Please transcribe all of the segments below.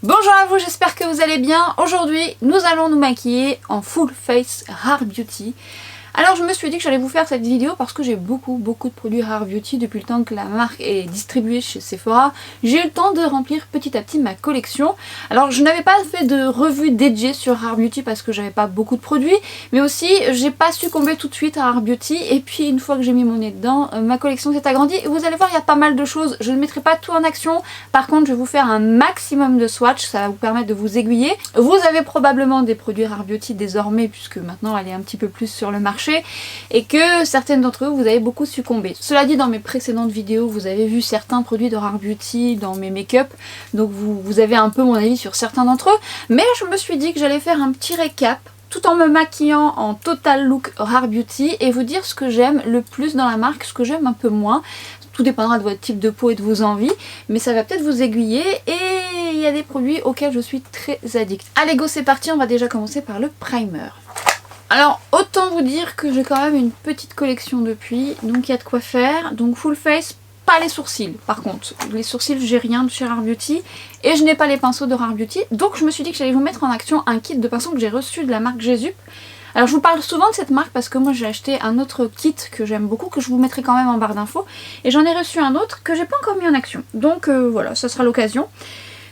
Bonjour à vous, j'espère que vous allez bien. Aujourd'hui, nous allons nous maquiller en full face Rare Beauty. Alors je me suis dit que j'allais vous faire cette vidéo parce que j'ai beaucoup de produits Rare Beauty depuis le temps que la marque est distribuée chez Sephora. J'ai eu le temps de remplir petit à petit ma collection. Alors je n'avais pas fait de revue dédiée sur Rare Beauty parce que j'avais pas beaucoup de produits, mais aussi j'ai pas succombé tout de suite à Rare Beauty, et puis une fois que j'ai mis mon nez dedans, ma collection s'est agrandie et vous allez voir, il y a pas mal de choses. Je ne mettrai pas tout en action, par contre je vais vous faire un maximum de swatch, ça va vous permettre de vous aiguiller. Vous avez probablement des produits Rare Beauty désormais puisque maintenant elle est un petit peu plus sur le marché et que certaines d'entre eux vous avez beaucoup succombé. Cela dit, dans mes précédentes vidéos vous avez vu certains produits de Rare Beauty dans mes make-up, donc vous avez un peu mon avis sur certains d'entre eux, mais je me suis dit que j'allais faire un petit récap tout en me maquillant en total look Rare Beauty et vous dire ce que j'aime le plus dans la marque, ce que j'aime un peu moins. Tout dépendra de votre type de peau et de vos envies, mais ça va peut-être vous aiguiller, et il y a des produits auxquels je suis très addict. Allez go, c'est parti, on va déjà commencer par le primer. Alors autant vous dire que j'ai quand même une petite collection depuis, donc il y a de quoi faire. Donc full face, pas les sourcils par contre. Les sourcils, j'ai rien de chez Rare Beauty et je n'ai pas les pinceaux de Rare Beauty. Donc je me suis dit que j'allais vous mettre en action un kit de pinceaux que j'ai reçu de la marque Jesup. Alors je vous parle souvent de cette marque parce que moi j'ai acheté un autre kit que j'aime beaucoup, que je vous mettrai quand même en barre d'infos. Et j'en ai reçu un autre que j'ai pas encore mis en action. Donc voilà, ça sera l'occasion.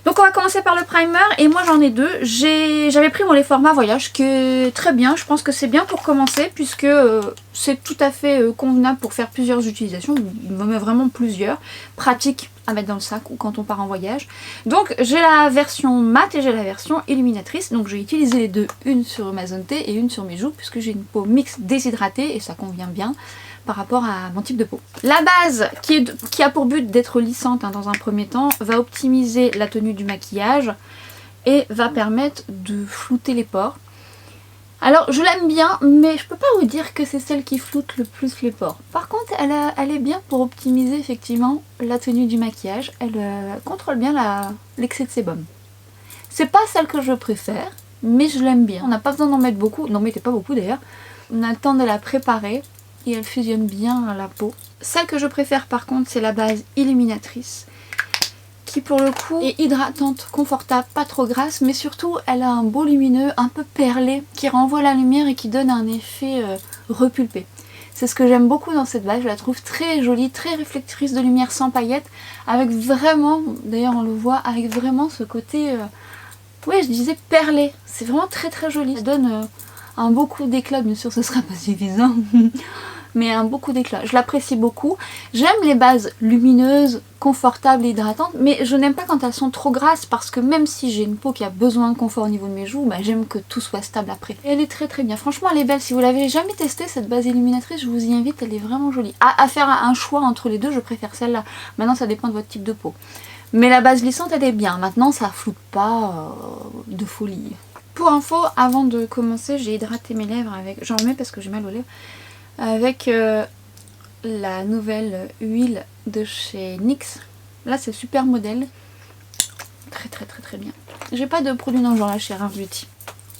Donc on va commencer par le primer, et moi j'en ai deux. J'avais pris les formats voyage, qui est très bien, je pense que c'est bien pour commencer puisque c'est tout à fait convenable pour faire plusieurs utilisations, vraiment plusieurs, pratique à mettre dans le sac ou quand on part en voyage. Donc j'ai la version mat et j'ai la version illuminatrice, donc j'ai utilisé les deux, une sur ma zone T et une sur mes joues puisque j'ai une peau mixte déshydratée et ça convient bien par rapport à mon type de peau. La base, qui a pour but d'être lissante dans un premier temps, va optimiser la tenue du maquillage et va permettre de flouter les pores. Alors je l'aime bien, mais je peux pas vous dire que c'est celle qui floute le plus les pores. Par contre elle est bien pour optimiser effectivement la tenue du maquillage. Elle contrôle bien l'excès de sébum. C'est pas celle que je préfère, mais je l'aime bien. On n'a pas besoin d'en mettre beaucoup, n'en mettez pas beaucoup d'ailleurs. On a le temps de la préparer et elle fusionne bien à la peau. Celle que je préfère par contre, c'est la base illuminatrice, qui pour le coup est hydratante, confortable, pas trop grasse, mais surtout elle a un beau lumineux un peu perlé qui renvoie la lumière et qui donne un effet repulpé. C'est ce que j'aime beaucoup dans cette base, je la trouve très jolie, très réflectrice de lumière sans paillettes, avec vraiment, d'ailleurs on le voit, avec vraiment ce côté, ouais je disais perlé, c'est vraiment très joli. Ça donne un beau coup d'éclat, bien sûr ce sera pas suffisant, mais un beau coup d'éclat. Je l'apprécie beaucoup. J'aime les bases lumineuses, confortables et hydratantes, mais je n'aime pas quand elles sont trop grasses parce que même si j'ai une peau qui a besoin de confort au niveau de mes joues, j'aime que tout soit stable après. Et elle est très bien. Franchement elle est belle. Si vous l'avez jamais testée cette base illuminatrice, je vous y invite, elle est vraiment jolie. À faire un choix entre les deux, je préfère celle-là. Maintenant ça dépend de votre type de peau. Mais la base lissante elle est bien. Maintenant ça floute pas de folie. Pour info, avant de commencer, j'ai hydraté mes lèvres avec... J'en remets parce que j'ai mal aux lèvres. Avec la nouvelle huile de chez NYX. Là c'est super modèle. Très bien. J'ai pas de produit dans ce genre là chez Rare Beauty.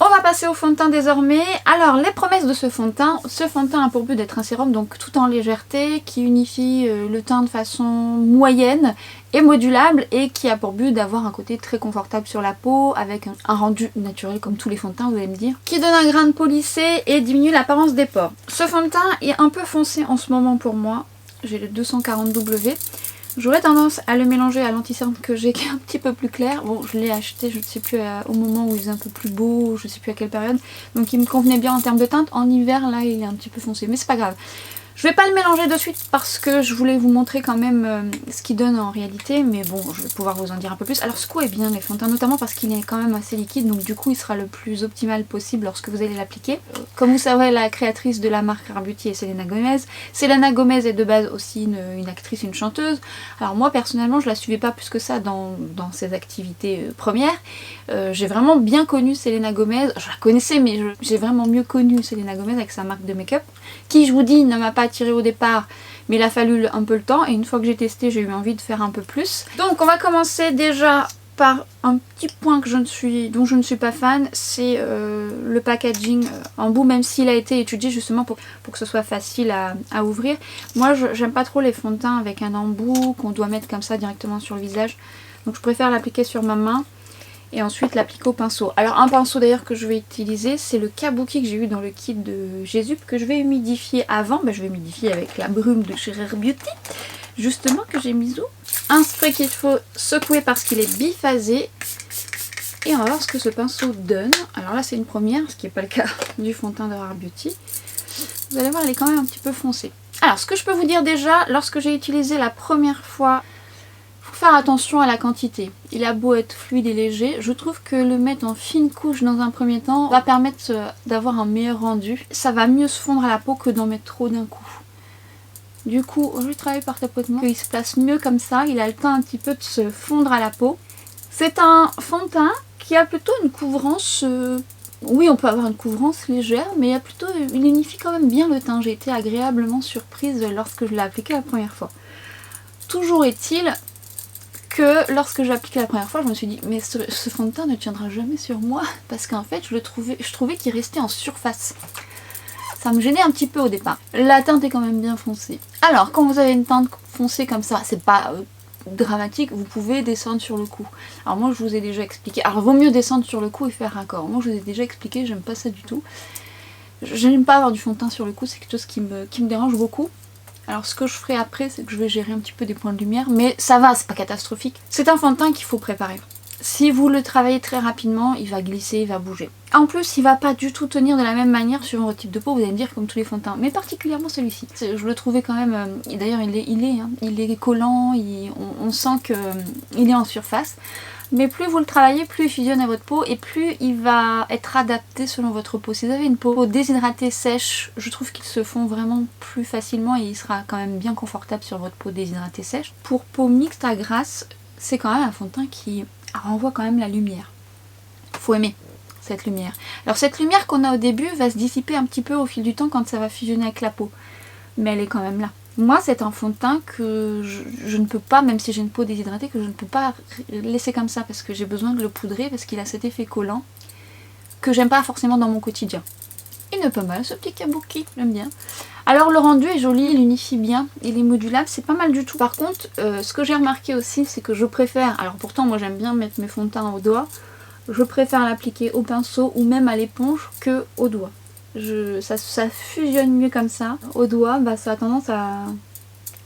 On va passer au fond de teint désormais. Alors les promesses de ce fond de teint. Ce fond de teint a pour but d'être un sérum donc tout en légèreté, qui unifie le teint de façon moyenne et modulable, et qui a pour but d'avoir un côté très confortable sur la peau avec un rendu naturel comme tous les fonds de teint, vous allez me dire, qui donne un grain de peau lissé et diminue l'apparence des pores. Ce fond de teint est un peu foncé en ce moment pour moi. J'ai le 240W. J'aurais tendance à le mélanger à l'anti-cerne que j'ai, qui est un petit peu plus clair. Bon, je l'ai acheté, je ne sais plus, au moment où il faisait un peu plus beau, je ne sais plus à quelle période. Donc il me convenait bien en termes de teinte. En hiver, là, il est un petit peu foncé, mais c'est pas grave. Je vais pas le mélanger de suite parce que je voulais vous montrer quand même ce qu'il donne en réalité, mais bon, je vais pouvoir vous en dire un peu plus. Alors secouez bien les fonds de teint, notamment parce qu'il est quand même assez liquide, donc du coup il sera le plus optimal possible lorsque vous allez l'appliquer. Comme vous savez, la créatrice de la marque Rare Beauty est Selena Gomez. Selena Gomez est de base aussi une actrice, une chanteuse. Alors moi personnellement je la suivais pas plus que ça dans ses activités premières. J'ai vraiment bien connu Selena Gomez, je la connaissais mais j'ai vraiment mieux connu Selena Gomez avec sa marque de make-up, qui je vous dis ne m'a pas attirée au départ, mais il a fallu un peu le temps, et une fois que j'ai testé j'ai eu envie de faire un peu plus. Donc on va commencer déjà par un petit point dont je ne suis pas fan, c'est le packaging en bout, même s'il a été étudié justement pour que ce soit facile à ouvrir. Moi j'aime pas trop les fonds de teint avec un embout qu'on doit mettre comme ça directement sur le visage, donc je préfère l'appliquer sur ma main. Et ensuite l'appliquer au pinceau. Alors un pinceau d'ailleurs que je vais utiliser, c'est le Kabuki que j'ai eu dans le kit de Jésup que je vais humidifier avant. Je vais humidifier avec la brume de chez Rare Beauty, justement, que j'ai mis où. Un spray qu'il faut secouer parce qu'il est biphasé. Et on va voir ce que ce pinceau donne. Alors là c'est une première, ce qui n'est pas le cas du fond de teint de Rare Beauty. Vous allez voir, il est quand même un petit peu foncé. Alors ce que je peux vous dire déjà, lorsque j'ai utilisé la première fois, faut faire attention à la quantité. Il a beau être fluide et léger, je trouve que le mettre en fine couche dans un premier temps va permettre d'avoir un meilleur rendu. Ça va mieux se fondre à la peau que d'en mettre trop d'un coup. Du coup, je vais travailler par tapotement. Il se place mieux comme ça, il a le temps un petit peu de se fondre à la peau. C'est un fond de teint qui a plutôt une couvrance... Oui, on peut avoir une couvrance légère, mais il unifie quand même bien le teint. J'ai été agréablement surprise lorsque je l'ai appliqué la première fois. Toujours est-il que lorsque j'ai appliqué la première fois, je me suis dit mais ce fond de teint ne tiendra jamais sur moi, parce qu'en fait je trouvais qu'il restait en surface. Ça me gênait un petit peu au départ. La teinte est quand même bien foncée. Alors quand vous avez une teinte foncée comme ça, c'est pas dramatique, vous pouvez descendre sur le cou. Alors moi je vous ai déjà expliqué, alors vaut mieux descendre sur le cou et faire raccord. Moi je vous ai déjà expliqué, j'aime pas ça du tout. J'aime pas avoir du fond de teint sur le cou, c'est quelque chose qui me dérange beaucoup. Alors ce que je ferai après, c'est que je vais gérer un petit peu des points de lumière, mais ça va, c'est pas catastrophique. C'est un fond de teint qu'il faut préparer. Si vous le travaillez très rapidement, il va glisser, il va bouger. En plus, il va pas du tout tenir de la même manière sur votre type de peau, vous allez me dire, comme tous les fonds de teint, mais particulièrement celui-ci. Je le trouvais quand même, d'ailleurs il est collant, on sent qu'il est en surface. Mais plus vous le travaillez, plus il fusionne à votre peau et plus il va être adapté selon votre peau. Si vous avez une peau déshydratée, sèche, je trouve qu'il se fond vraiment plus facilement et il sera quand même bien confortable sur votre peau déshydratée sèche. Pour peau mixte à grasse, c'est quand même un fond de teint qui renvoie quand même la lumière. Faut aimer cette lumière. Alors cette lumière qu'on a au début va se dissiper un petit peu au fil du temps quand ça va fusionner avec la peau. Mais elle est quand même là. Moi, c'est un fond de teint que je ne peux pas, même si j'ai une peau déshydratée, que je ne peux pas laisser comme ça parce que j'ai besoin de le poudrer parce qu'il a cet effet collant que j'aime pas forcément dans mon quotidien. Il est pas mal ce petit kabuki, j'aime bien. Alors le rendu est joli, il unifie bien, il est modulable, c'est pas mal du tout. Par contre, ce que j'ai remarqué aussi, c'est que je préfère, alors pourtant moi j'aime bien mettre mes fonds de teint au doigt, je préfère l'appliquer au pinceau ou même à l'éponge que au doigt. Ça fusionne mieux comme ça. Au doigt, ça a tendance à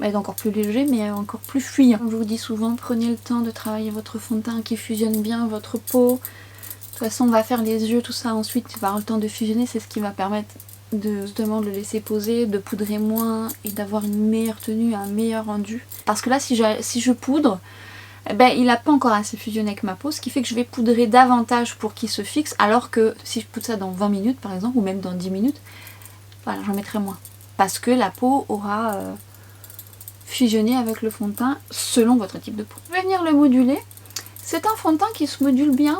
être encore plus léger mais encore plus fuyant. Comme je vous dis souvent, prenez le temps de travailler votre fond de teint qui fusionne bien votre peau. De toute façon, on va faire les yeux, tout ça ensuite, il va avoir le temps de fusionner, c'est ce qui va permettre justement de le laisser poser, de poudrer moins et d'avoir une meilleure tenue, un meilleur rendu. Parce que là, si je poudre, il n'a pas encore assez fusionné avec ma peau, ce qui fait que je vais poudrer davantage pour qu'il se fixe, alors que si je poudre ça dans 20 minutes par exemple, ou même dans 10 minutes, voilà, j'en mettrai moins. Parce que la peau aura fusionné avec le fond de teint selon votre type de peau. Je vais venir le moduler. C'est un fond de teint qui se module bien.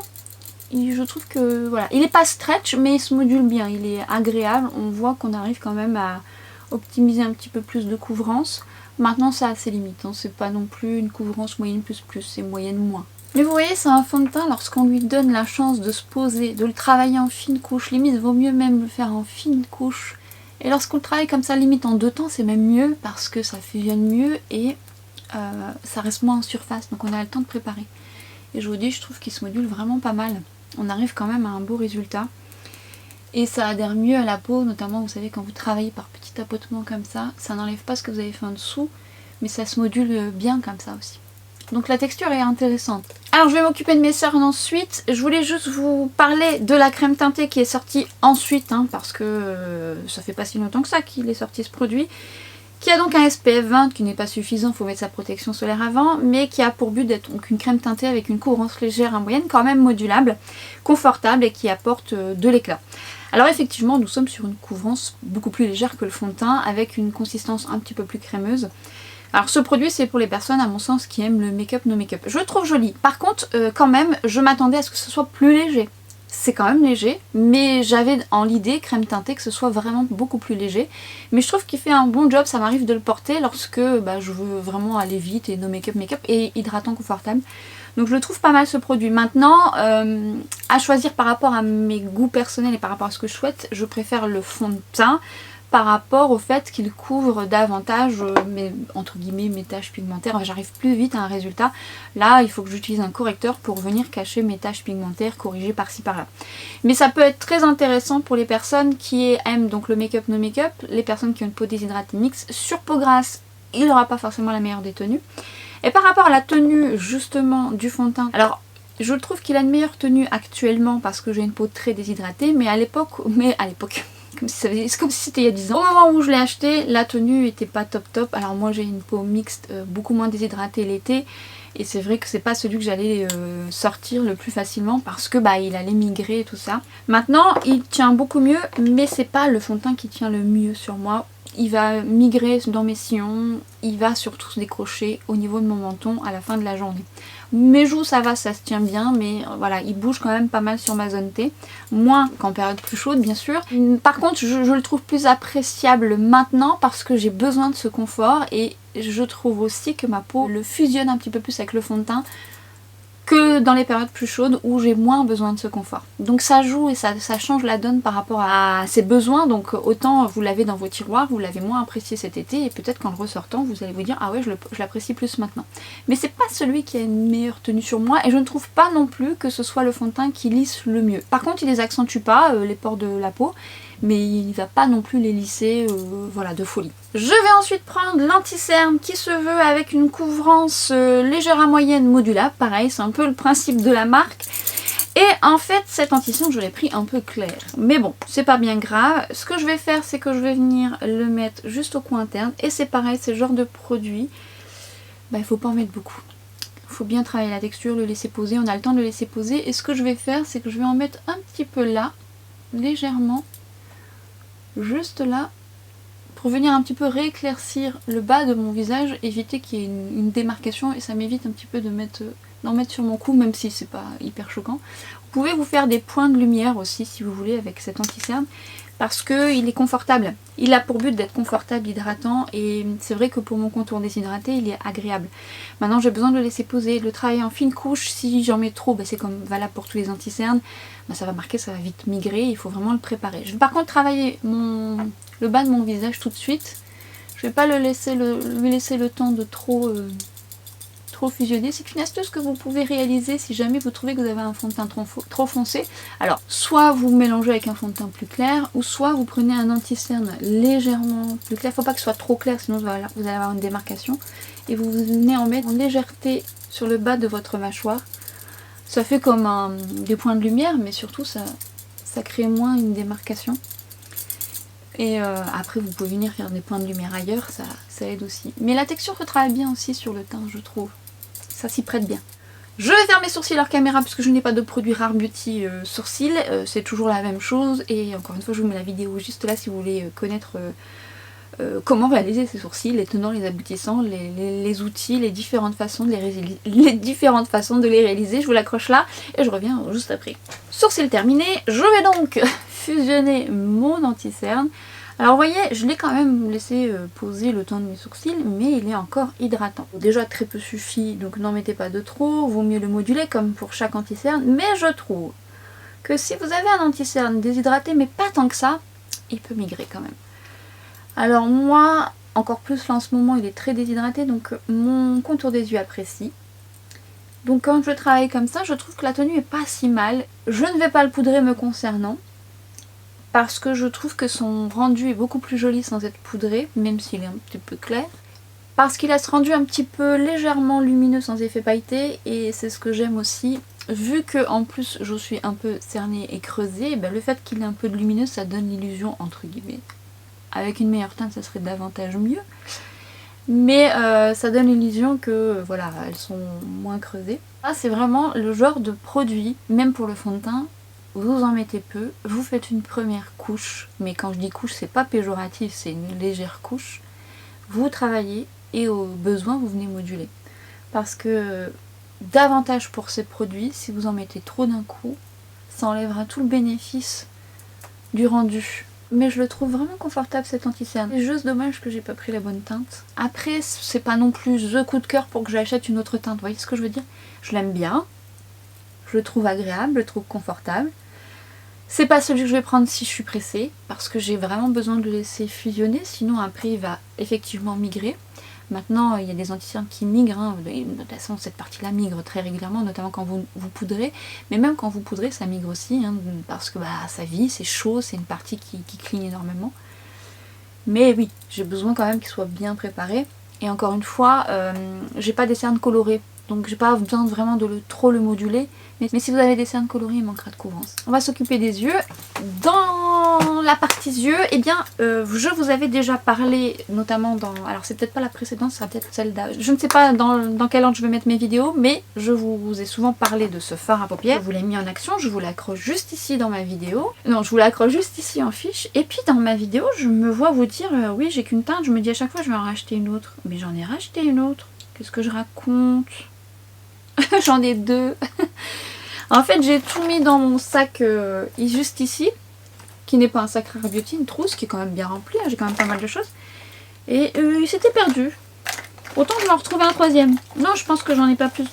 Je trouve que voilà, il n'est pas stretch mais il se module bien, il est agréable, on voit qu'on arrive quand même à optimiser un petit peu plus de couvrance. Maintenant ça a ses limites, hein. C'est pas non plus une couvrance moyenne plus, c'est moyenne moins. Mais vous voyez, c'est un fond de teint, lorsqu'on lui donne la chance de se poser, de le travailler en fine couche, limite vaut mieux même le faire en fine couche. Et lorsqu'on le travaille comme ça limite en 2 temps, c'est même mieux parce que ça fusionne mieux et ça reste moins en surface, donc on a le temps de préparer. Et je vous dis, je trouve qu'il se module vraiment pas mal. On arrive quand même à un beau résultat. Et ça adhère mieux à la peau, notamment vous savez quand vous travaillez par petits tapotements comme ça n'enlève pas ce que vous avez fait en dessous, mais ça se module bien comme ça aussi. Donc la texture est intéressante. Alors je vais m'occuper de mes cernes ensuite. Je voulais juste vous parler de la crème teintée qui est sortie ensuite, hein, parce que ça fait pas si longtemps que ça qu'il est sorti ce produit. Qui a donc un SPF 20 qui n'est pas suffisant, il faut mettre sa protection solaire avant, mais qui a pour but d'être donc une crème teintée avec une couvrance légère en moyenne, quand même modulable, confortable et qui apporte de l'éclat. Alors effectivement, nous sommes sur une couvrance beaucoup plus légère que le fond de teint, avec une consistance un petit peu plus crémeuse. Alors ce produit, c'est pour les personnes, à mon sens, qui aiment le make-up, no make-up. Je le trouve joli. Par contre, quand même, je m'attendais à ce que ce soit plus léger. C'est quand même léger, mais j'avais en l'idée, crème teintée, que ce soit vraiment beaucoup plus léger. Mais je trouve qu'il fait un bon job, ça m'arrive de le porter lorsque je veux vraiment aller vite et no make-up, et hydratant, confortable. Donc je le trouve pas mal ce produit. Maintenant, à choisir par rapport à mes goûts personnels et par rapport à ce que je souhaite, je préfère le fond de teint. par rapport au fait qu'il couvre davantage entre guillemets mes taches pigmentaires. Enfin, j'arrive plus vite à un résultat. Là il faut que j'utilise un correcteur pour venir cacher mes taches pigmentaires, corriger par-ci par-là. Mais ça peut être très intéressant pour les personnes qui aiment donc le make-up no make-up, les personnes qui ont une peau déshydratée mixte. Sur peau grasse, il n'aura pas forcément la meilleure des tenues. Et par rapport à la tenue justement du fond de teint, alors je trouve qu'il a une meilleure tenue actuellement parce que j'ai une peau très déshydratée, mais à l'époque, c'est comme si c'était il y a 10 ans. Au moment où je l'ai acheté, la tenue était pas top top. Alors moi j'ai une peau mixte, beaucoup moins déshydratée l'été, et c'est vrai que c'est pas celui que j'allais sortir le plus facilement parce que il allait migrer et tout ça. Maintenant il tient beaucoup mieux, mais c'est pas le fond de teint qui tient le mieux sur moi. Il va migrer dans mes sillons, il va surtout se décrocher au niveau de mon menton à la fin de la journée. Mes joues ça va, ça se tient bien, mais voilà, il bouge quand même pas mal sur ma zone T. Moins qu'en période plus chaude bien sûr. Par contre je le trouve plus appréciable maintenant parce que j'ai besoin de ce confort et je trouve aussi que ma peau le fusionne un petit peu plus avec le fond de teint que dans les périodes plus chaudes où j'ai moins besoin de ce confort. Donc ça joue et ça change la donne par rapport à ses besoins, donc autant vous l'avez dans vos tiroirs, vous l'avez moins apprécié cet été et peut-être qu'en le ressortant vous allez vous dire ah ouais je l'apprécie plus maintenant. Mais c'est pas celui qui a une meilleure tenue sur moi et je ne trouve pas non plus que ce soit le fond de teint qui lisse le mieux. Par contre il les accentue pas, les pores de la peau, mais il va pas non plus les lisser voilà, de folie. Je vais ensuite prendre l'anti-cerne qui se veut avec une couvrance légère à moyenne modulable. Pareil, c'est un peu le principe de la marque. Et en fait, cet anti-cerne, je l'ai pris un peu clair. Mais bon, c'est pas bien grave. Ce que je vais faire, c'est que je vais venir le mettre juste au coin interne. Et c'est pareil, c'est le genre de produit, il faut pas en mettre beaucoup. Il faut bien travailler la texture, le laisser poser. On a le temps de le laisser poser. Et ce que je vais faire, c'est que je vais en mettre un petit peu là, légèrement. Juste là, pour venir un petit peu rééclaircir le bas de mon visage, éviter qu'il y ait une démarcation et ça m'évite un petit peu d'en mettre sur mon cou, même si c'est pas hyper choquant. Vous pouvez vous faire des points de lumière aussi si vous voulez avec cet anti-cerne parce qu'il est confortable. Il a pour but d'être confortable, hydratant et c'est vrai que pour mon contour déshydraté il est agréable. Maintenant j'ai besoin de le laisser poser, de le travailler en fine couche. Si j'en mets trop, c'est comme valable pour tous les anti-cernes, ça va marquer, ça va vite migrer, il faut vraiment le préparer. Je vais par contre travailler le bas de mon visage tout de suite. Je vais pas lui laisser le temps de trop fusionner. C'est une astuce que vous pouvez réaliser si jamais vous trouvez que vous avez un fond de teint trop foncé. Alors soit vous mélangez avec un fond de teint plus clair, ou soit vous prenez un anti-cerne légèrement plus clair. Faut pas que ce soit trop clair, sinon vous allez avoir une démarcation. Et vous venez en mettre en légèreté sur le bas de votre mâchoire. Ça fait comme des points de lumière, mais surtout ça crée moins une démarcation. Et après vous pouvez venir faire des points de lumière ailleurs, ça aide aussi. Mais la texture se travaille bien aussi sur le teint, je trouve. Ça s'y prête bien. Je vais faire mes sourcils hors caméra puisque je n'ai pas de produit Rare Beauty sourcils. C'est toujours la même chose. Et encore une fois, je vous mets la vidéo juste là si vous voulez connaître comment réaliser ces sourcils, les tenants, les aboutissants, les outils, les différentes façons de les réaliser. Je vous l'accroche là et je reviens juste après. Sourcils terminés, je vais donc fusionner mon anti-cerne. Alors vous voyez, je l'ai quand même laissé poser le temps de mes sourcils, mais il est encore hydratant. Déjà très peu suffit, donc n'en mettez pas de trop, vaut mieux le moduler comme pour chaque anti-cerne, mais je trouve que si vous avez un anti-cerne déshydraté, mais pas tant que ça, il peut migrer quand même. Alors moi, encore plus là en ce moment, il est très déshydraté, donc mon contour des yeux apprécie. Donc quand je travaille comme ça, je trouve que la tenue est pas si mal. Je ne vais pas le poudrer me concernant, parce que je trouve que son rendu est beaucoup plus joli sans être poudré, même s'il est un petit peu clair. Parce qu'il a ce rendu un petit peu légèrement lumineux sans effet pailleté, et c'est ce que j'aime aussi. Vu que en plus je suis un peu cernée et creusée, le fait qu'il ait un peu de lumineux, ça donne l'illusion, entre guillemets. Avec une meilleure teinte, ça serait davantage mieux. Mais ça donne l'illusion que voilà, elles sont moins creusées. Là, c'est vraiment le genre de produit, même pour le fond de teint, vous en mettez peu, vous faites une première couche, mais quand je dis couche, c'est pas péjoratif, c'est une légère couche. Vous travaillez et au besoin, vous venez moduler. Parce que davantage pour ces produits, si vous en mettez trop d'un coup, ça enlèvera tout le bénéfice du rendu. Mais je le trouve vraiment confortable cet anti-cerne. C'est juste dommage que j'ai pas pris la bonne teinte. Après, c'est pas non plus the coup de cœur pour que j'achète une autre teinte, vous voyez ce que je veux dire? Je l'aime bien, je le trouve agréable, je le trouve confortable. C'est pas celui que je vais prendre si je suis pressée, parce que j'ai vraiment besoin de le laisser fusionner, sinon après il va effectivement migrer. Maintenant, il y a des anti-cernes qui migrent, hein. De toute façon cette partie-là migre très régulièrement, notamment quand vous poudrez, mais même quand vous poudrez ça migre aussi, hein, parce que ça vit, c'est chaud, c'est une partie qui cligne énormément. Mais oui, j'ai besoin quand même qu'il soit bien préparé, et encore une fois, j'ai pas des cernes colorées, donc j'ai pas besoin vraiment de trop le moduler. Mais si vous avez des cernes colorées, il manquera de couvrance. On va s'occuper des yeux. Dans la partie yeux, eh bien, je vous avais déjà parlé, notamment dans... Alors c'est peut-être pas la précédente, ce sera peut-être celle d'avant. Je ne sais pas dans quel ordre je vais mettre mes vidéos, mais je vous ai souvent parlé de ce fard à paupières. Je vous l'ai mis en action, je vous l'accroche juste ici dans ma vidéo. Non, je vous l'accroche juste ici en fiche. Et puis dans ma vidéo, je me vois vous dire, oui, j'ai qu'une teinte. Je me dis à chaque fois, je vais en racheter une autre. Mais j'en ai racheté une autre. Qu'est-ce que je raconte? J'en ai deux. En fait, j'ai tout mis dans mon sac juste ici, qui n'est pas un sac Rare Beauty, une trousse qui est quand même bien remplie, hein, j'ai quand même pas mal de choses. Et il s'était perdu. Autant je m'en retrouvais un troisième. Non, je pense que j'en ai pas plus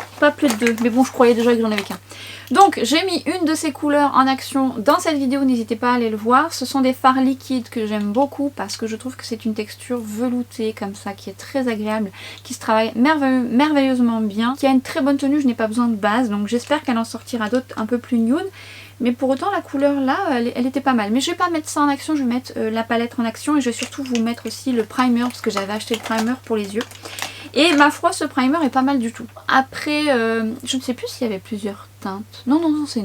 de deux. Mais bon, je croyais déjà que j'en avais qu'un. Donc, j'ai mis une de ces couleurs en action dans cette vidéo. N'hésitez pas à aller le voir. Ce sont des fards liquides que j'aime beaucoup parce que je trouve que c'est une texture veloutée comme ça, qui est très agréable, qui se travaille merveilleusement bien, qui a une très bonne tenue. Je n'ai pas besoin de base, donc j'espère qu'elle en sortira d'autres un peu plus nude. Mais pour autant, la couleur là, elle était pas mal. Mais je vais pas mettre ça en action, je vais mettre la palette en action. Et je vais surtout vous mettre aussi le primer, parce que j'avais acheté le primer pour les yeux. Et ma foi, ce primer est pas mal du tout. Après, je ne sais plus s'il y avait plusieurs teintes. Non, c'est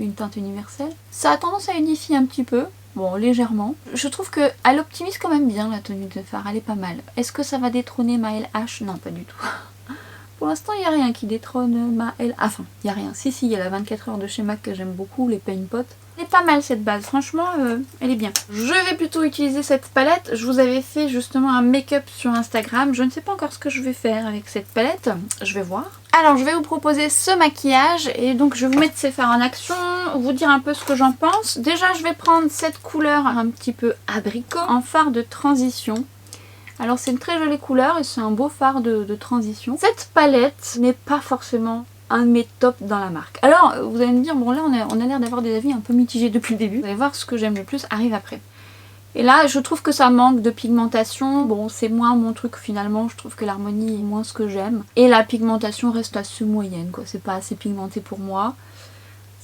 une teinte universelle. Ça a tendance à unifier un petit peu. Bon, légèrement. Je trouve qu'elle optimise quand même bien la tenue de fard. Elle est pas mal. Est-ce que ça va détrôner ma LH? Non, pas du tout. Pour l'instant, il n'y a rien qui détrône ma LH. Enfin, il n'y a rien. Si, il y a la 24 heures de chez MAC que j'aime beaucoup, les Paint Pot. Elle est pas mal cette base, franchement, elle est bien. Je vais plutôt utiliser cette palette. Je vous avais fait justement un make-up sur Instagram. Je ne sais pas encore ce que je vais faire avec cette palette. Je vais voir. Alors, je vais vous proposer ce maquillage et donc je vais vous mettre ces fards en action, vous dire un peu ce que j'en pense. Déjà, je vais prendre cette couleur un petit peu abricot en fard de transition. Alors c'est une très jolie couleur et c'est un beau fard de transition. Cette palette n'est pas forcément un de mes tops dans la marque. Alors vous allez me dire, bon là on a l'air d'avoir des avis un peu mitigés depuis le début. Vous allez voir, ce que j'aime le plus arrive après. Et là je trouve que ça manque de pigmentation. Bon, c'est moins mon truc finalement, je trouve que l'harmonie est moins ce que j'aime. Et la pigmentation reste assez moyenne quoi, c'est pas assez pigmenté pour moi.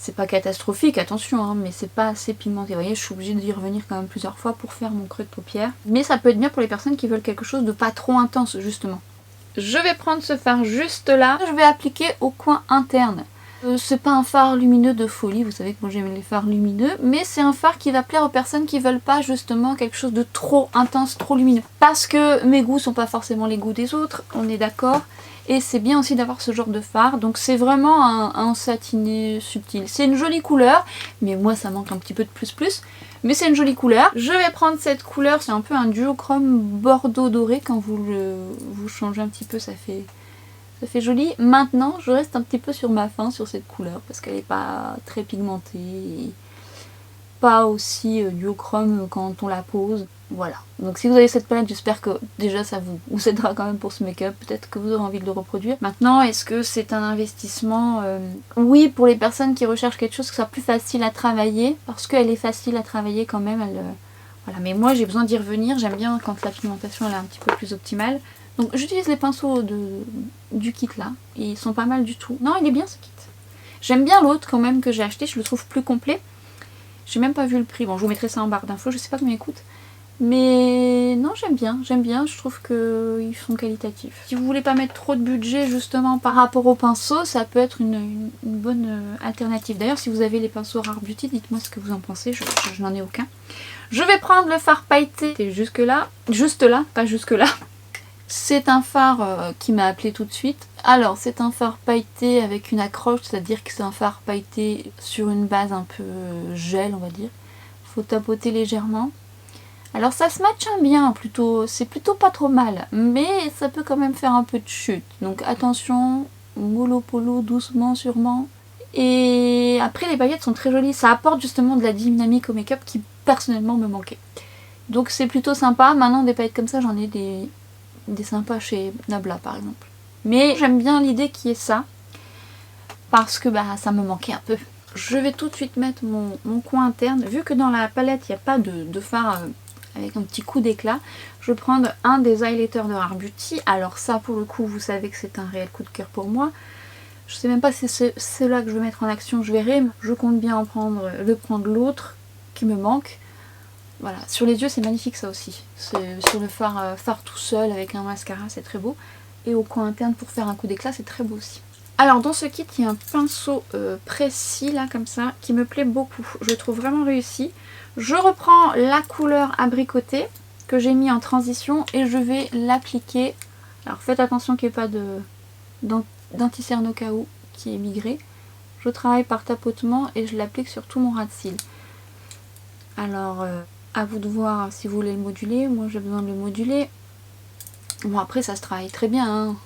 C'est pas catastrophique, attention, hein, mais c'est pas assez pigmenté. Vous voyez, je suis obligée d'y revenir quand même plusieurs fois pour faire mon creux de paupière. Mais ça peut être bien pour les personnes qui veulent quelque chose de pas trop intense, justement. Je vais prendre ce fard juste là. Je vais appliquer au coin interne. C'est pas un fard lumineux de folie, vous savez que moi j'aime les fards lumineux, mais c'est un fard qui va plaire aux personnes qui veulent pas justement quelque chose de trop intense, trop lumineux. Parce que mes goûts sont pas forcément les goûts des autres, on est d'accord. Et c'est bien aussi d'avoir ce genre de fard. Donc c'est vraiment un satiné subtil. C'est une jolie couleur, mais moi ça manque un petit peu de plus. Mais c'est une jolie couleur. Je vais prendre cette couleur, c'est un peu un duochrome bordeaux doré. Quand vous changez un petit peu, ça fait joli. Maintenant, je reste un petit peu sur ma faim sur cette couleur parce qu'elle n'est pas très pigmentée. Et pas aussi duochrome quand on la pose. Voilà. Donc si vous avez cette palette, j'espère que déjà ça vous aidera quand même pour ce make-up. Peut-être que vous aurez envie de le reproduire. Maintenant, est-ce que c'est un investissement Oui, pour les personnes qui recherchent quelque chose qui soit plus facile à travailler. Parce qu'elle est facile à travailler quand même. Voilà. Mais moi, j'ai besoin d'y revenir. J'aime bien quand la pigmentation elle est un petit peu plus optimale. Donc j'utilise les pinceaux du kit là. Ils sont pas mal du tout. Non, il est bien ce kit. J'aime bien l'autre quand même que j'ai acheté. Je le trouve plus complet. J'ai même pas vu le prix. Bon, je vous mettrai ça en barre d'infos. Je sais pas combien il coûte. Mais non, j'aime bien, je trouve qu'ils sont qualitatifs. Si vous voulez pas mettre trop de budget justement par rapport aux pinceaux, ça peut être une bonne alternative. D'ailleurs, si vous avez les pinceaux Rare Beauty, dites-moi ce que vous en pensez, je n'en ai aucun. Je vais prendre le fard pailleté juste là, pas jusque là. C'est un fard qui m'a appelé tout de suite. Alors, c'est un fard pailleté avec une accroche, c'est-à-dire que c'est un fard pailleté sur une base un peu gel, on va dire. Faut tapoter légèrement. Alors ça se matche bien, c'est plutôt pas trop mal, mais ça peut quand même faire un peu de chute. Donc attention, mollo polo, doucement, sûrement. Et après les paillettes sont très jolies, ça apporte justement de la dynamique au make-up qui personnellement me manquait. Donc c'est plutôt sympa. Maintenant des paillettes comme ça, j'en ai des sympas chez Nabla par exemple. Mais j'aime bien l'idée qui est ça, parce que ça me manquait un peu. Je vais tout de suite mettre mon coin interne. Vu que dans la palette il n'y a pas de fard avec un petit coup d'éclat, je vais prendre un des highlighters de Rare Beauty. Alors ça pour le coup vous savez que c'est un réel coup de cœur pour moi. Je sais même pas si c'est cela que je vais mettre en action, je verrai. Je compte bien prendre l'autre qui me manque. Voilà, sur les yeux c'est magnifique ça aussi. Sur le fard tout seul avec un mascara, c'est très beau. Et au coin interne pour faire un coup d'éclat, c'est très beau aussi. Alors dans ce kit, il y a un pinceau précis là comme ça qui me plaît beaucoup. Je le trouve vraiment réussi. Je reprends la couleur abricotée que j'ai mis en transition et je vais l'appliquer. Alors faites attention qu'il n'y ait pas d'anti-cerne au cas où qui est migré. Je travaille par tapotement et je l'applique sur tout mon ras de cils. Alors à vous de voir si vous voulez le moduler. Moi j'ai besoin de le moduler. Bon après ça se travaille très bien hein.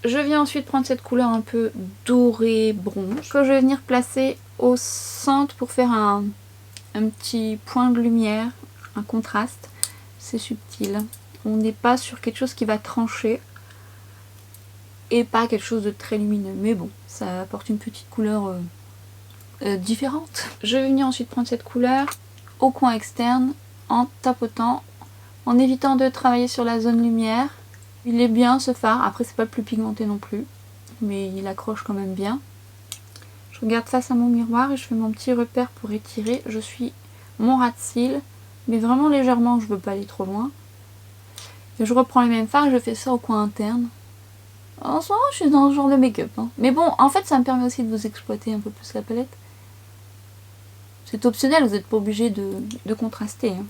Je viens ensuite prendre cette couleur un peu dorée bronze que je vais venir placer au centre pour faire un petit point de lumière, un contraste. C'est subtil. On n'est pas sur quelque chose qui va trancher et pas quelque chose de très lumineux. Mais bon, ça apporte une petite couleur différente. Je vais venir ensuite prendre cette couleur au coin externe en tapotant, en évitant de travailler sur la zone lumière. Il est bien ce fard, après c'est pas le plus pigmenté non plus, mais il accroche quand même bien. Je regarde face à mon miroir et je fais mon petit repère pour étirer. Je suis mon ras de cils, mais vraiment légèrement, je veux pas aller trop loin. Et je reprends les mêmes fards et je fais ça au coin interne. En ce moment je suis dans ce genre de make-up, hein. Mais bon, en fait ça me permet aussi de vous exploiter un peu plus la palette. C'est optionnel, vous n'êtes pas obligé de contraster, hein.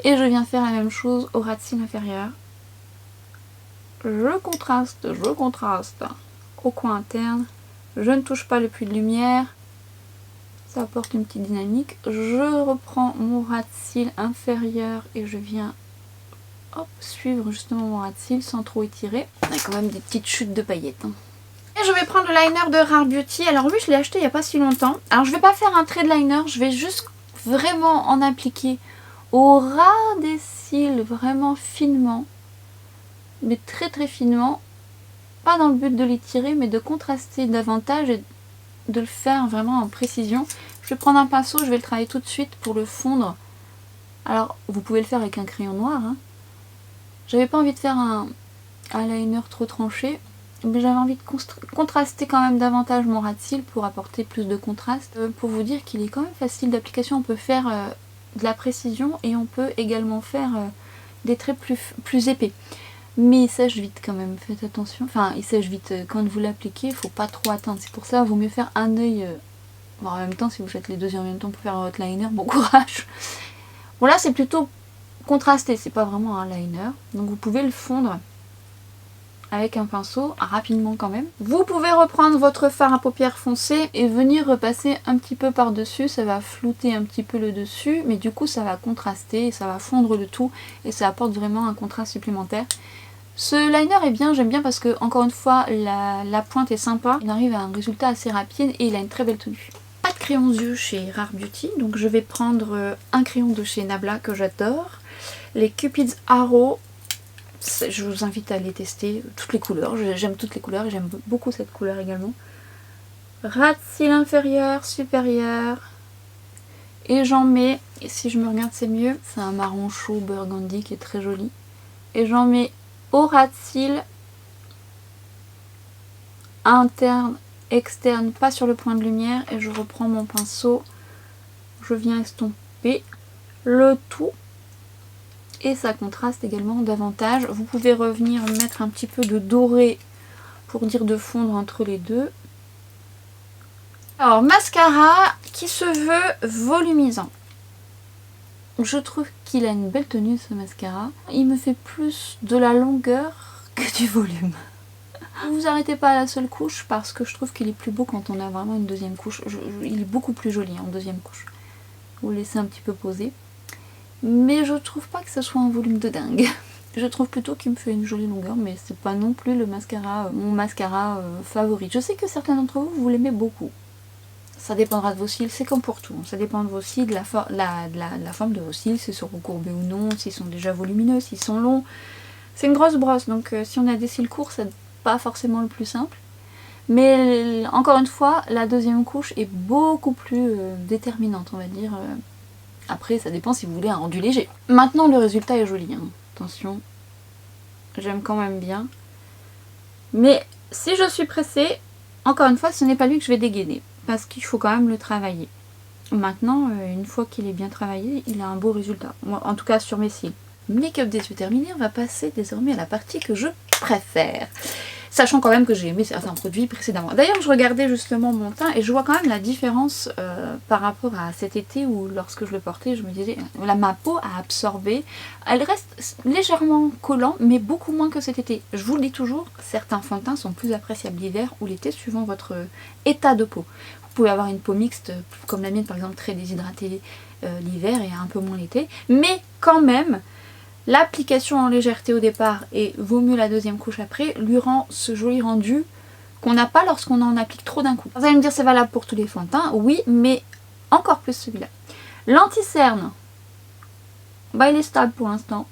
Et je viens faire la même chose au ras de cils inférieur. Je contraste au coin interne. Je ne touche pas le puits de lumière. Ça apporte une petite dynamique. Je reprends mon ras de cils inférieur et je viens suivre justement mon ras de cils sans trop étirer. On a quand même des petites chutes de paillettes, hein. Et je vais prendre le liner de Rare Beauty. Alors lui je l'ai acheté il n'y a pas si longtemps. Alors je vais pas faire un trait de liner, je vais juste vraiment en appliquer au ras des cils, vraiment finement. Mais très très finement, pas dans le but de l'étirer mais de contraster davantage et de le faire vraiment en précision. Je vais prendre un pinceau, je vais le travailler tout de suite pour le fondre. Alors vous pouvez le faire avec un crayon noir, hein. J'avais pas envie de faire un liner trop tranché, mais j'avais envie de contraster quand même davantage mon ras de cils pour apporter plus de contraste. Pour vous dire qu'il est quand même facile d'application, on peut faire de la précision et on peut également faire des traits plus épais. Mais il sèche vite quand même, faites attention. Enfin, il sèche vite. Quand vous l'appliquez, il faut pas trop attendre. C'est pour ça qu'il vaut mieux faire un œil. Bon, en même temps, si vous faites les deux en même temps pour faire un hot liner, bon courage. Bon, là, c'est plutôt contrasté. C'est pas vraiment un liner. Donc, vous pouvez le fondre avec un pinceau, rapidement quand même. Vous pouvez reprendre votre fard à paupières foncé et venir repasser un petit peu par-dessus. Ça va flouter un petit peu le dessus, mais du coup, ça va contraster, ça va fondre le tout et ça apporte vraiment un contraste supplémentaire. Ce liner est bien, j'aime bien parce que, encore une fois, la pointe est sympa. Il arrive à un résultat assez rapide et il a une très belle tenue. Pas de crayon aux yeux chez Rare Beauty, donc je vais prendre un crayon de chez Nabla que j'adore. Les Cupid's Arrow, je vous invite à les tester, toutes les couleurs. J'aime toutes les couleurs et j'aime beaucoup cette couleur également. Ras de cils inférieur, supérieur. Et j'en mets, et si je me regarde c'est mieux, c'est un marron chaud burgundy qui est très joli. Et j'en mets au ras de cils, interne, externe, pas sur le point de lumière, et je reprends mon pinceau, je viens estomper le tout et ça contraste également davantage. Vous pouvez revenir mettre un petit peu de doré pour dire de fondre entre les deux. Alors mascara qui se veut volumisant. Je trouve qu'il a une belle tenue ce mascara. Il me fait plus de la longueur que du volume. Ne vous arrêtez pas à la seule couche parce que je trouve qu'il est plus beau quand on a vraiment une deuxième couche. Il est beaucoup plus joli en deuxième couche. Vous le laissez un petit peu poser. Mais je trouve pas que ce soit un volume de dingue. Je trouve plutôt qu'il me fait une jolie longueur, mais c'est pas non plus le mascara, mon mascara favori. Je sais que certains d'entre vous, vous l'aimez beaucoup. Ça dépendra de vos cils, c'est comme pour tout. Ça dépend de vos cils, de la forme de vos cils, s'ils sont recourbés ou non, s'ils sont déjà volumineux, s'ils sont longs. C'est une grosse brosse, donc si on a des cils courts, c'est pas forcément le plus simple. Mais encore une fois, la deuxième couche est beaucoup plus déterminante, on va dire. Après, ça dépend si vous voulez un rendu léger. Maintenant, le résultat est joli, hein. Attention, j'aime quand même bien. Mais si je suis pressée, encore une fois, ce n'est pas lui que je vais dégainer, parce qu'il faut quand même le travailler. Maintenant, une fois qu'il est bien travaillé, il a un beau résultat. Moi, en tout cas sur mes cils. Make-up des yeux terminé, on va passer désormais à la partie que je préfère. Sachant quand même que j'ai aimé certains produits précédemment. D'ailleurs, je regardais justement mon teint et je vois quand même la différence par rapport à cet été où lorsque je le portais, je me disais, là, ma peau a absorbé. Elle reste légèrement collant, mais beaucoup moins que cet été. Je vous le dis toujours, certains fonds de teint sont plus appréciables l'hiver ou l'été suivant votre état de peau. Vous pouvez avoir une peau mixte, comme la mienne par exemple, très déshydratée l'hiver et un peu moins l'été. Mais quand même, l'application en légèreté au départ et vaut mieux la deuxième couche après lui rend ce joli rendu qu'on n'a pas lorsqu'on en applique trop d'un coup. Vous allez me dire c'est valable pour tous les fonds de teint, oui, mais encore plus celui-là. L'anti-cerne, bah il est stable pour l'instant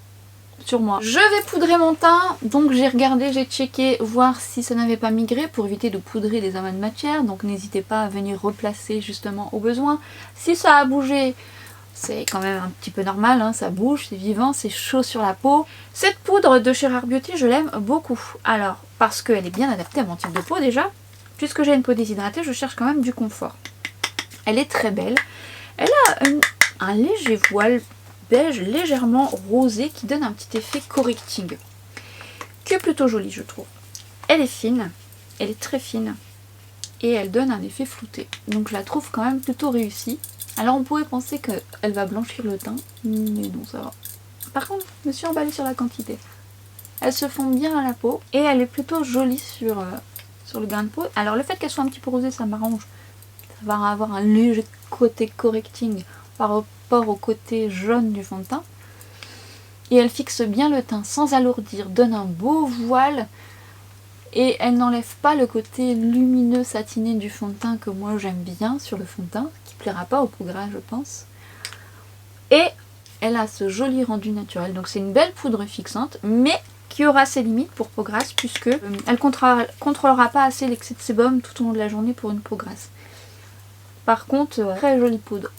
sur moi. Je vais poudrer mon teint, donc j'ai regardé, j'ai checké, voir si ça n'avait pas migré pour éviter de poudrer des amas de matière, donc n'hésitez pas à venir replacer justement au besoin. Si ça a bougé, c'est quand même un petit peu normal, hein, ça bouge, c'est vivant, c'est chaud sur la peau. Cette poudre de chez Rare Beauty, je l'aime beaucoup. Alors, parce qu'elle est bien adaptée à mon type de peau déjà. Puisque j'ai une peau déshydratée, je cherche quand même du confort. Elle est très belle. Elle a un léger voile beige légèrement rosé qui donne un petit effet correcting. Qui est plutôt joli, je trouve. Elle est fine, elle est très fine. Et elle donne un effet flouté. Donc je la trouve quand même plutôt réussie. Alors on pourrait penser qu'elle va blanchir le teint, mais non, ça va. Par contre, je me suis emballée sur la quantité. Elle se fond bien à la peau et elle est plutôt jolie sur le grain de peau. Alors le fait qu'elle soit un petit peu rosée, ça m'arrange. Ça va avoir un léger côté correcting par rapport au côté jaune du fond de teint. Et elle fixe bien le teint sans alourdir, donne un beau voile. Et elle n'enlève pas le côté lumineux satiné du fond de teint que moi j'aime bien sur le fond de teint, qui plaira pas au progrès je pense. Et elle a ce joli rendu naturel, donc c'est une belle poudre fixante, mais qui aura ses limites pour peau grasse, puisque elle contrôlera pas assez l'excès de sébum tout au long de la journée pour une peau grasse. Par contre, très jolie poudre,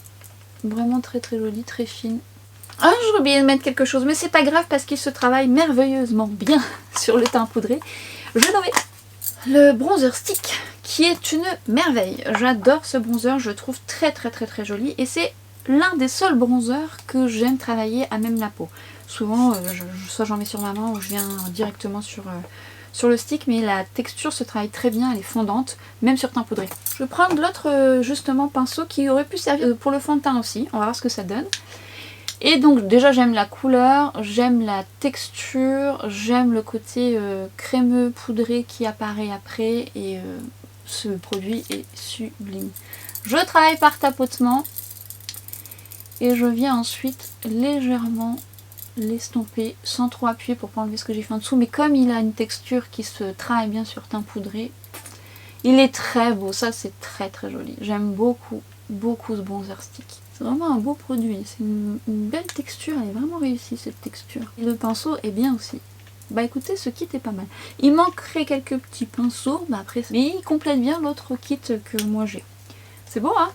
vraiment très très jolie, très fine. Ah, j'ai oublié de mettre quelque chose, mais c'est pas grave parce qu'il se travaille merveilleusement bien sur le teint poudré. Je nommais le bronzer stick qui est une merveille. J'adore ce bronzer, je le trouve très très très très joli et c'est l'un des seuls bronzers que j'aime travailler à même la peau. Souvent, soit j'en mets sur ma main ou je viens directement sur le stick, mais la texture se travaille très bien, elle est fondante, même sur teint poudré. Je vais prendre l'autre justement pinceau qui aurait pu servir pour le fond de teint aussi, on va voir ce que ça donne. Et donc déjà j'aime la couleur, j'aime la texture, j'aime le côté crémeux poudré qui apparaît après et ce produit est sublime. Je travaille par tapotement et je viens ensuite légèrement l'estomper sans trop appuyer pour pas enlever ce que j'ai fait en dessous, mais comme il a une texture qui se travaille bien sur teint poudré, il est très beau, ça c'est très très joli. J'aime beaucoup beaucoup ce bronzer stick. C'est vraiment un beau produit, c'est une belle texture, elle est vraiment réussie cette texture. Et le pinceau est bien aussi. Bah écoutez, ce kit est pas mal. Il manquerait quelques petits pinceaux, bah après, mais il complète bien l'autre kit que moi j'ai. C'est beau hein?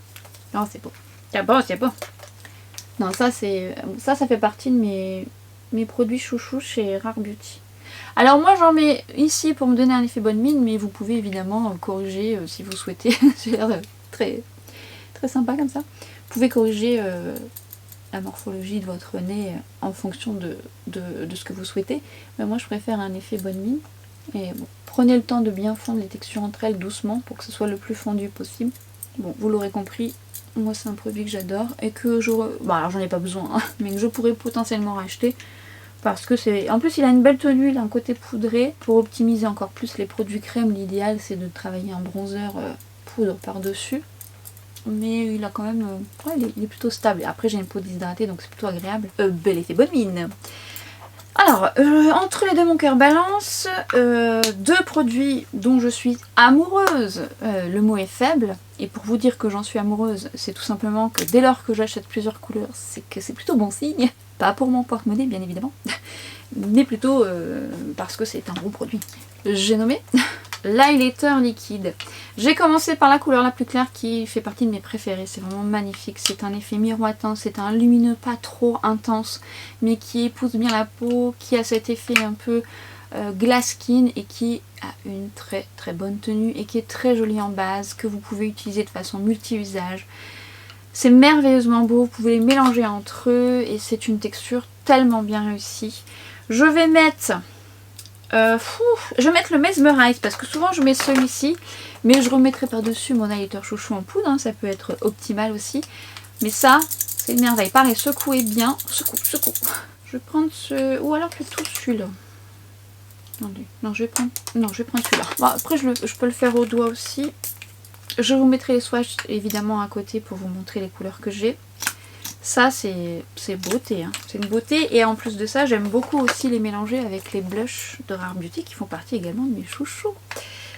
Non c'est beau. C'est beau, c'est beau. Non ça c'est ça fait partie de mes produits chouchous chez Rare Beauty. Alors moi j'en mets ici pour me donner un effet bonne mine, mais vous pouvez évidemment corriger si vous souhaitez. J'ai l'air très très sympa comme ça. Vous pouvez corriger la morphologie de votre nez en fonction de ce que vous souhaitez. Mais moi je préfère un effet bonne mine. Et bon, prenez le temps de bien fondre les textures entre elles doucement pour que ce soit le plus fondu possible. Bon, vous l'aurez compris, moi c'est un produit que j'adore et que j'aurais... Bon alors j'en ai pas besoin, hein, mais que je pourrais potentiellement racheter. Parce que c'est... En plus il a une belle tenue, il a un côté poudré. Pour optimiser encore plus les produits crème, l'idéal c'est de travailler un bronzer poudre par-dessus. Mais il a quand même... ouais, il est plutôt stable. Après j'ai une peau déshydratée donc c'est plutôt agréable. Bel effet bonne mine. Alors, entre les deux mon cœur balance, deux produits dont je suis amoureuse. Le mot est faible. Et pour vous dire que j'en suis amoureuse, c'est tout simplement que dès lors que j'achète plusieurs couleurs, c'est que c'est plutôt bon signe. Pas pour mon porte-monnaie bien évidemment, mais plutôt parce que c'est un bon produit. J'ai nommé l'highlighter liquide. J'ai commencé par la couleur la plus claire qui fait partie de mes préférées. C'est vraiment magnifique. C'est un effet miroitant, c'est un lumineux pas trop intense, mais qui épouse bien la peau, qui a cet effet un peu glass skin et qui a une très très bonne tenue et qui est très jolie en base, que vous pouvez utiliser de façon multi-usage. C'est merveilleusement beau, vous pouvez les mélanger entre eux et c'est une texture tellement bien réussie. Je vais mettre le Mesmerize parce que souvent je mets celui-ci, mais je remettrai par-dessus mon highlighter chouchou en poudre, hein, ça peut être optimal aussi. Mais ça, c'est une merveille. Pareil, secouez bien, secoue. Je vais prendre ce... ou alors plutôt celui-là. Non, je vais prendre celui-là. Bon, après, je peux le faire au doigt aussi. Je vous mettrai les swatchs évidemment à côté pour vous montrer les couleurs que j'ai. Ça, c'est beauté. Hein. C'est une beauté. Et en plus de ça, j'aime beaucoup aussi les mélanger avec les blushs de Rare Beauty qui font partie également de mes chouchous.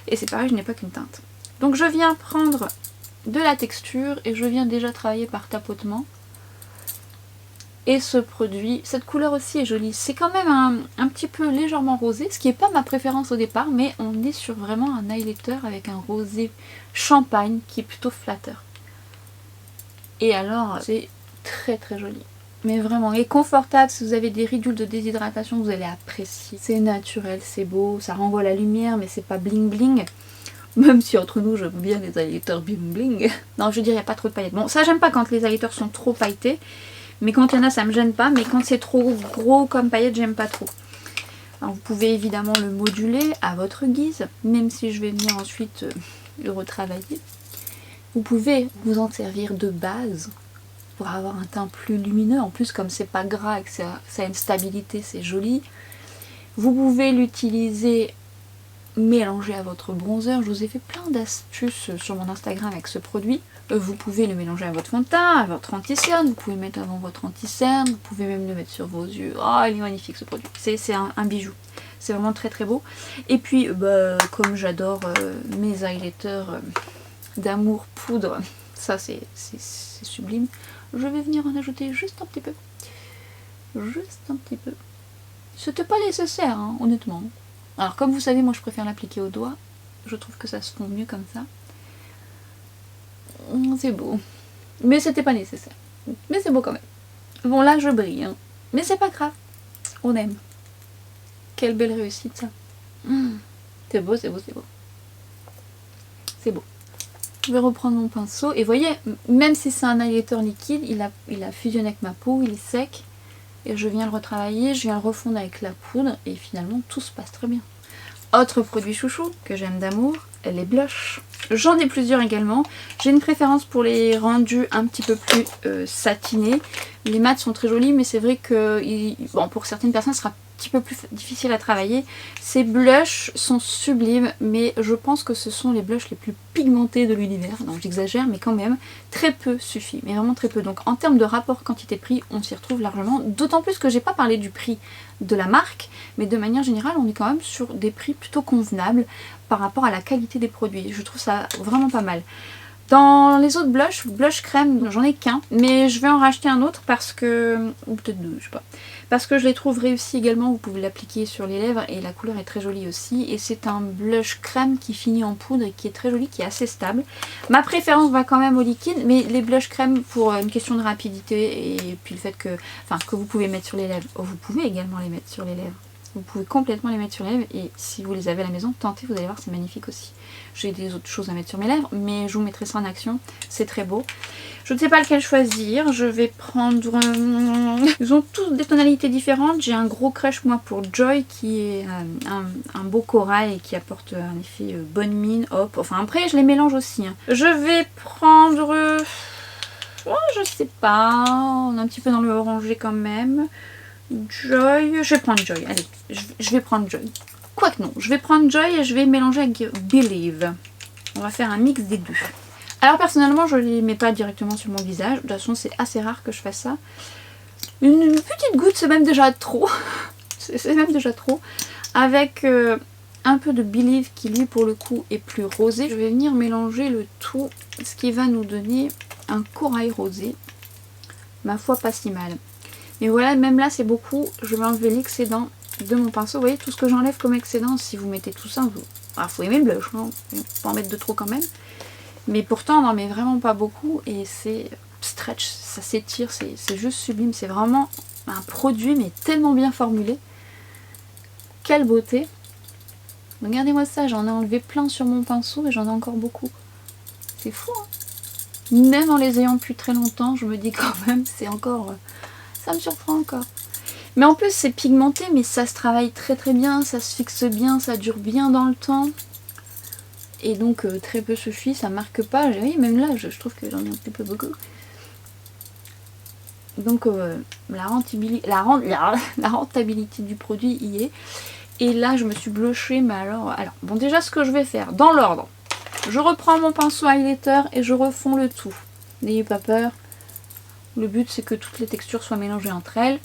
Et c'est pareil, je n'ai pas qu'une teinte. Donc, je viens prendre de la texture et je viens déjà travailler par tapotement. Et ce produit, cette couleur aussi est jolie. C'est quand même un petit peu légèrement rosé, ce qui n'est pas ma préférence au départ, mais on est sur vraiment un highlighter avec un rosé champagne qui est plutôt flatteur. Et alors, c'est très très joli. Mais vraiment, et confortable. Si vous avez des ridules de déshydratation, vous allez apprécier. C'est naturel, c'est beau, ça renvoie la lumière, mais c'est pas bling bling. Même si entre nous, j'aime bien les highlighters bling bling. Non, je dirais, il n'y a pas trop de paillettes. Bon, ça, j'aime pas quand les highlighters sont trop pailletés. Mais quand il y en a, ça me gêne pas. Mais quand c'est trop gros comme paillettes, j'aime pas trop. Alors, vous pouvez évidemment le moduler à votre guise. Même si je vais venir ensuite le retravailler. Vous pouvez vous en servir de base pour avoir un teint plus lumineux. En plus, comme c'est pas gras et que ça a une stabilité, c'est joli. Vous pouvez l'utiliser mélangé à votre bronzer. Je vous ai fait plein d'astuces sur mon Instagram avec ce produit. Vous pouvez le mélanger à votre fond de teint, à votre anti-cerne, vous pouvez le mettre avant votre anti-cerne, vous pouvez même le mettre sur vos yeux. Oh, il est magnifique ce produit. C'est un bijou. C'est vraiment très très beau. Et puis, comme j'adore mes highlighters d'amour poudre, ça c'est sublime. Je vais venir en ajouter juste un petit peu. Juste un petit peu. C'était pas nécessaire, hein, honnêtement. Alors comme vous savez, moi je préfère l'appliquer au doigt. Je trouve que ça se fond mieux comme ça. C'est beau. Mais c'était pas nécessaire. Mais c'est beau quand même. Bon là je brille. Hein. Mais c'est pas grave. On aime. Quelle belle réussite ça. C'est beau, c'est beau, c'est beau. C'est beau. Je vais reprendre mon pinceau. Et voyez, même si c'est un highlighter liquide, il a fusionné avec ma peau, il est sec. Et je viens le retravailler, je viens le refondre avec la poudre. Et finalement tout se passe très bien. Autre produit chouchou que j'aime d'amour, les blushs. J'en ai plusieurs également. J'ai une préférence pour les rendus un petit peu plus satinés. Les mats sont très jolis, mais c'est vrai que bon, pour certaines personnes, ce sera un petit peu plus difficile à travailler. Ces blushs sont sublimes, mais je pense que ce sont les blushs les plus pigmentés de l'univers. Donc j'exagère, mais quand même, très peu suffit. Mais vraiment très peu. Donc en termes de rapport quantité-prix, on s'y retrouve largement. D'autant plus que j'ai pas parlé du prix de la marque, mais de manière générale, on est quand même sur des prix plutôt convenables par rapport à la qualité des produits. Je trouve ça vraiment pas mal. Dans les autres blush crème, j'en ai qu'un, mais je vais en racheter un autre parce que, ou peut-être deux, je sais pas, parce que je les trouve réussis également. Vous pouvez l'appliquer sur les lèvres et la couleur est très jolie aussi. Et c'est un blush crème qui finit en poudre et qui est très joli, qui est assez stable. Ma préférence va quand même au liquide, mais les blush crème pour une question de rapidité et puis le fait que vous pouvez mettre sur les lèvres, vous pouvez également les mettre sur les lèvres. Vous pouvez complètement les mettre sur les lèvres et si vous les avez à la maison, tentez, vous allez voir, c'est magnifique aussi. J'ai des autres choses à mettre sur mes lèvres, mais je vous mettrai ça en action, c'est très beau. Je ne sais pas lequel choisir, je vais prendre... Ils ont tous des tonalités différentes. J'ai un gros crush moi pour Joy qui est un beau corail et qui apporte un effet bonne mine, hop. Enfin après je les mélange aussi. Hein. Je vais prendre... Oh, je sais pas, on est un petit peu dans le orangé quand même. Joy, je vais prendre Joy, allez, je vais prendre Joy. Quoique non, je vais prendre Joy et je vais mélanger avec Believe. On va faire un mix des deux. Alors personnellement, je ne les mets pas directement sur mon visage. De toute façon, c'est assez rare que je fasse ça. Une petite goutte, c'est même déjà trop. C'est même déjà trop. Avec un peu de Believe qui, lui, pour le coup, est plus rosé. Je vais venir mélanger le tout, ce qui va nous donner un corail rosé. Ma foi, pas si mal. Mais voilà, même là c'est beaucoup, je vais enlever l'excédent de mon pinceau. Vous voyez tout ce que j'enlève comme excédent, si vous mettez tout ça, Alors faut aimer le blush, hein. Faut en mettre de trop quand même. Mais pourtant on n'en met vraiment pas beaucoup et c'est stretch, ça s'étire, c'est juste sublime. C'est vraiment un produit mais tellement bien formulé. Quelle beauté! Regardez-moi ça, j'en ai enlevé plein sur mon pinceau et j'en ai encore beaucoup. C'est fou, hein. Même en les ayant depuis très longtemps, je me dis quand même, c'est encore... ça me surprend encore. Mais en plus c'est pigmenté, mais ça se travaille très très bien, ça se fixe bien, ça dure bien dans le temps. Et donc très peu suffit, ça marque pas. Oui, même là, je trouve que j'en ai un petit peu beaucoup. Donc la rentabilité du produit y est. Et là, je me suis blushée, mais alors... bon, déjà, ce que je vais faire, dans l'ordre, je reprends mon pinceau highlighter et je refonds le tout. N'ayez pas peur. Le but, c'est que toutes les textures soient mélangées entre elles.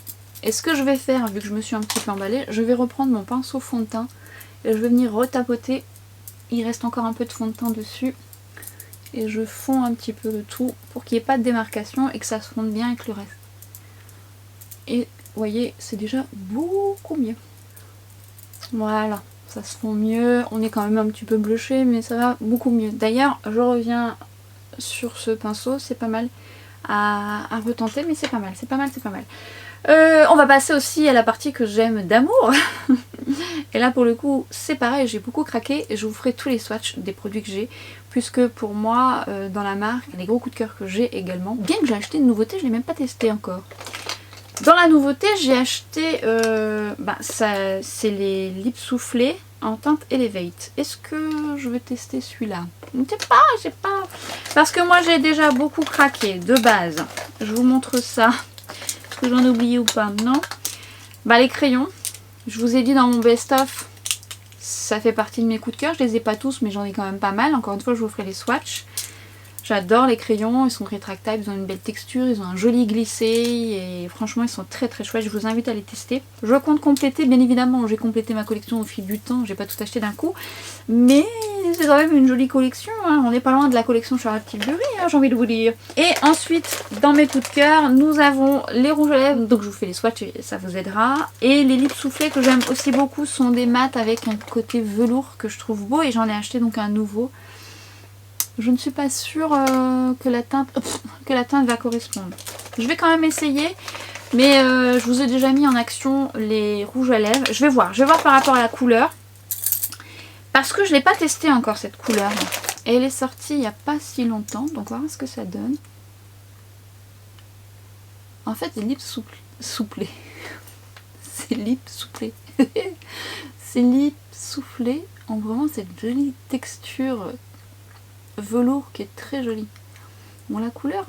Et ce que je vais faire, vu que je me suis un petit peu emballée, je vais reprendre mon pinceau fond de teint et je vais venir retapoter. Il reste encore un peu de fond de teint dessus. Et je fonds un petit peu le tout pour qu'il n'y ait pas de démarcation et que ça se fonde bien avec le reste. Et vous voyez, c'est déjà beaucoup mieux. Voilà, ça se fond mieux. On est quand même un petit peu blushé, mais ça va beaucoup mieux. D'ailleurs, je reviens sur ce pinceau, c'est pas mal à retenter, mais c'est pas mal, c'est pas mal, c'est pas mal. On va passer aussi à la partie que j'aime d'amour. Et là, pour le coup, c'est pareil, j'ai beaucoup craqué et je vous ferai tous les swatchs des produits que j'ai. Puisque pour moi, dans la marque, les gros coups de cœur que j'ai également. Bien que j'ai acheté une nouveauté, je ne l'ai même pas testé encore. Dans la nouveauté, j'ai acheté, c'est les lips soufflés en teinte Elevate. Est-ce que je vais tester celui-là? Je sais pas. Parce que moi, j'ai déjà beaucoup craqué de base. Je vous montre ça. Est-ce que j'en ai oublié ou pas? Non. Bah, les crayons. Je vous ai dit dans mon best-of, ça fait partie de mes coups de cœur. Je les ai pas tous, mais j'en ai quand même pas mal. Encore une fois, je vous ferai les swatchs. J'adore les crayons, ils sont rétractables, ils ont une belle texture, ils ont un joli glissé et franchement ils sont très très chouettes, je vous invite à les tester. Je compte compléter, bien évidemment, j'ai complété ma collection au fil du temps, j'ai pas tout acheté d'un coup, mais c'est quand même une jolie collection, hein. On n'est pas loin de la collection Charlotte Tilbury, hein, j'ai envie de vous dire. Et ensuite, dans mes coups de cœur, nous avons les rouges à lèvres, donc je vous fais les swatchs et ça vous aidera. Et les lips soufflés que j'aime aussi beaucoup sont des mats avec un côté velours que je trouve beau et j'en ai acheté donc un nouveau. Je ne suis pas sûre que la teinte va correspondre. Je vais quand même essayer, mais je vous ai déjà mis en action les rouges à lèvres. Je vais voir par rapport à la couleur. Parce que je ne l'ai pas testé encore cette couleur. Et elle est sortie il n'y a pas si longtemps, donc on va voir ce que ça donne. En fait, les lips soufflés. C'est lips soufflés. Ces lips soufflés ont vraiment cette jolie texture velours qui est très joli. Bon, la couleur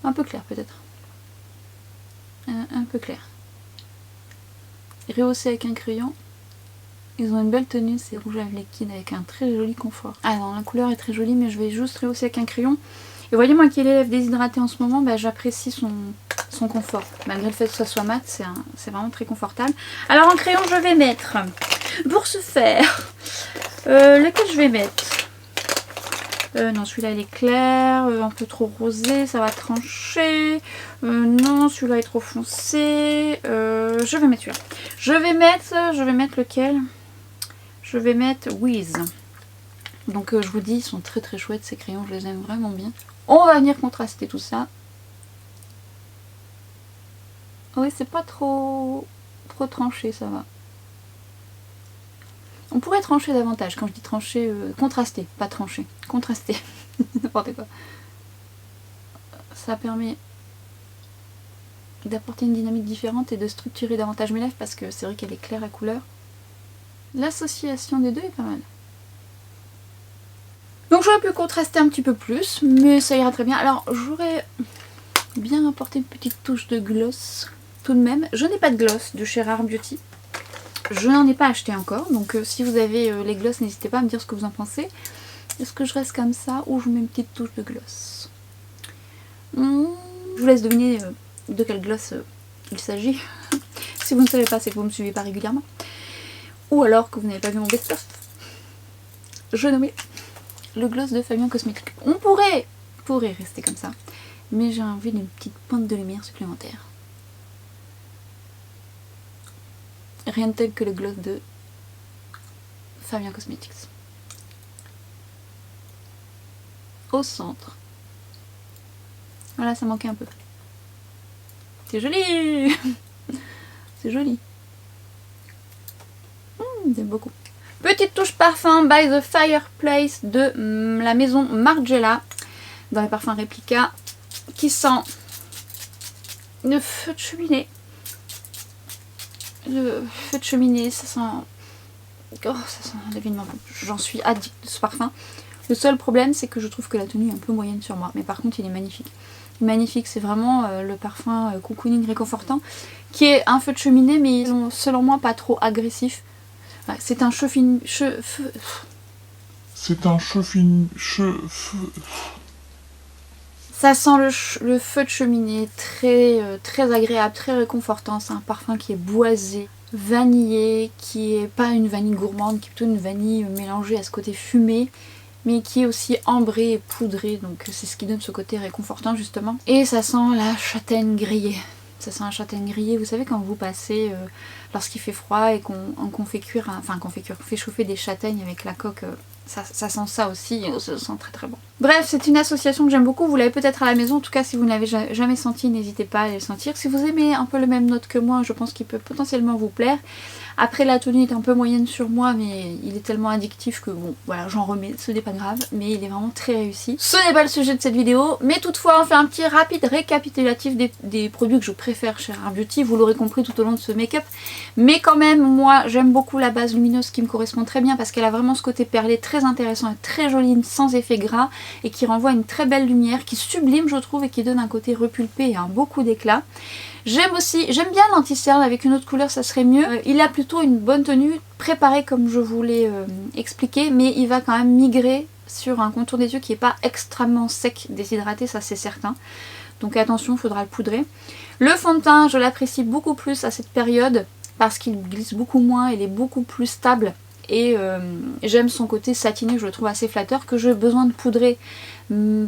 un peu claire peut-être. Un peu claire. Rehaussé avec un crayon. Ils ont une belle tenue, ces rouges à lèvres liquides avec un très joli confort. Ah non, la couleur est très jolie, mais je vais juste rehausser avec un crayon. Et voyez, moi qui ai les lèvres déshydratées en ce moment, bah, j'apprécie son confort. Malgré le fait que ça soit mat, c'est vraiment très confortable. Alors en crayon, je vais mettre, pour ce faire, lequel je vais mettre? Non, celui-là il est clair, un peu trop rosé, ça va trancher. Non, celui-là est trop foncé. Je vais mettre celui-là. Je vais mettre lequel? Je vais mettre Wiz. Donc je vous dis, ils sont très très chouettes ces crayons, je les aime vraiment bien. On va venir contraster tout ça. Oui, c'est pas trop tranché, ça va. On pourrait trancher davantage. Quand je dis trancher, contraster, pas trancher. Contraster. N'importe quoi. Ça permet d'apporter une dynamique différente et de structurer davantage mes lèvres parce que c'est vrai qu'elle est claire à couleur. L'association des deux est pas mal. Donc j'aurais pu contraster un petit peu plus, mais ça ira très bien. Alors j'aurais bien apporté une petite touche de gloss tout de même. Je n'ai pas de gloss de chez Rare Beauty. Je n'en ai pas acheté encore, donc si vous avez les gloss, n'hésitez pas à me dire ce que vous en pensez. Est-ce que je reste comme ça ou je mets une petite touche de gloss? Je vous laisse deviner de quel gloss il s'agit. Si vous ne savez pas, c'est que vous ne me suivez pas régulièrement. Ou alors que vous n'avez pas vu mon best-of. Je nommais le gloss de Fabien Cosmetics. On pourrait rester comme ça, mais j'ai envie d'une petite pointe de lumière supplémentaire. Rien de tel que le gloss de Fabien Cosmetics. Au centre. Voilà, ça manquait un peu. C'est joli. C'est joli. J'aime beaucoup. Petite touche parfum by the Fireplace de la maison Margiela dans les parfums réplica qui sent le feu de cheminée. Le feu de cheminée, ça sent... Oh, ça sent divinement bon. J'en suis addict de ce parfum. Le seul problème, c'est que je trouve que la tenue est un peu moyenne sur moi. Mais par contre, il est magnifique. Magnifique, c'est vraiment le parfum cocooning réconfortant qui est un feu de cheminée, mais selon moi pas trop agressif. Ouais, c'est un Ça sent le feu de cheminée, très agréable, très réconfortant. C'est un parfum qui est boisé, vanillé, qui est pas une vanille gourmande, qui est plutôt une vanille mélangée à ce côté fumé, mais qui est aussi ambré et poudré, donc c'est ce qui donne ce côté réconfortant justement. Et ça sent la châtaigne grillée. Ça sent la châtaigne grillée, vous savez quand vous passez lorsqu'il fait froid et qu'on fait cuire, qu'on fait chauffer des châtaignes avec la coque, ça sent ça aussi, et ça sent très très bon. Bref, c'est une association que j'aime beaucoup, vous l'avez peut-être à la maison, en tout cas si vous ne l'avez jamais senti, n'hésitez pas à aller le sentir. Si vous aimez un peu le même note que moi, je pense qu'il peut potentiellement vous plaire. Après la tenue est un peu moyenne sur moi, mais il est tellement addictif que bon voilà, j'en remets, ce n'est pas grave, mais il est vraiment très réussi. Ce n'est pas le sujet de cette vidéo, mais toutefois on fait un petit rapide récapitulatif des produits que je préfère chez Rare Beauty, vous l'aurez compris tout au long de ce make-up. Mais quand même, moi j'aime beaucoup la base lumineuse qui me correspond très bien parce qu'elle a vraiment ce côté perlé très intéressant et très joli, sans effet gras, et qui renvoie une très belle lumière, qui sublime je trouve et qui donne un côté repulpé et un beau coup d'éclat. J'aime bien l'anti-cerne, avec une autre couleur ça serait mieux. Il a plutôt une bonne tenue, préparée comme je vous l'ai expliqué, mais il va quand même migrer sur un contour des yeux qui n'est pas extrêmement sec, déshydraté, ça c'est certain. Donc attention, il faudra le poudrer. Le fond de teint, je l'apprécie beaucoup plus à cette période parce qu'il glisse beaucoup moins, il est beaucoup plus stable. Et j'aime son côté satiné que je trouve assez flatteur, que j'ai besoin de poudrer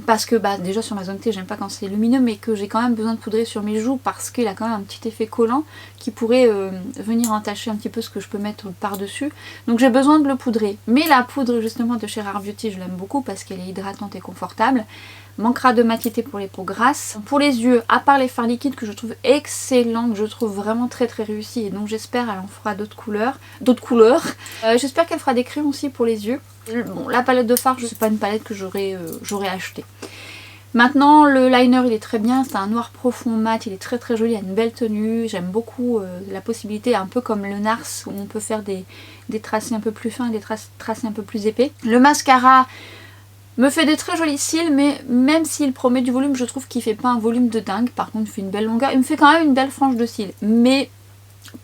parce que déjà sur ma zone T j'aime pas quand c'est lumineux, mais que j'ai quand même besoin de poudrer sur mes joues parce qu'il a quand même un petit effet collant qui pourrait venir entacher un petit peu ce que je peux mettre par dessus, donc j'ai besoin de le poudrer. Mais la poudre justement de chez Rare Beauty je l'aime beaucoup parce qu'elle est hydratante et confortable. Manquera de matité pour les peaux grasses. Pour les yeux, à part les fards liquides que je trouve excellents, que je trouve vraiment très très réussis, et donc j'espère qu'elle en fera d'autres couleurs. J'espère qu'elle fera des crayons aussi pour les yeux. Bon, la palette de fard, c'est pas une palette que j'aurais achetée. Maintenant le liner il est très bien, c'est un noir profond mat, il est très très joli, il a une belle tenue, j'aime beaucoup la possibilité, un peu comme le Nars où on peut faire des tracés un peu plus fins et des tracés un peu plus épais. Le mascara me fait des très jolis cils, mais même s'il promet du volume, je trouve qu'il fait pas un volume de dingue. Par contre il fait une belle longueur, il me fait quand même une belle frange de cils, mais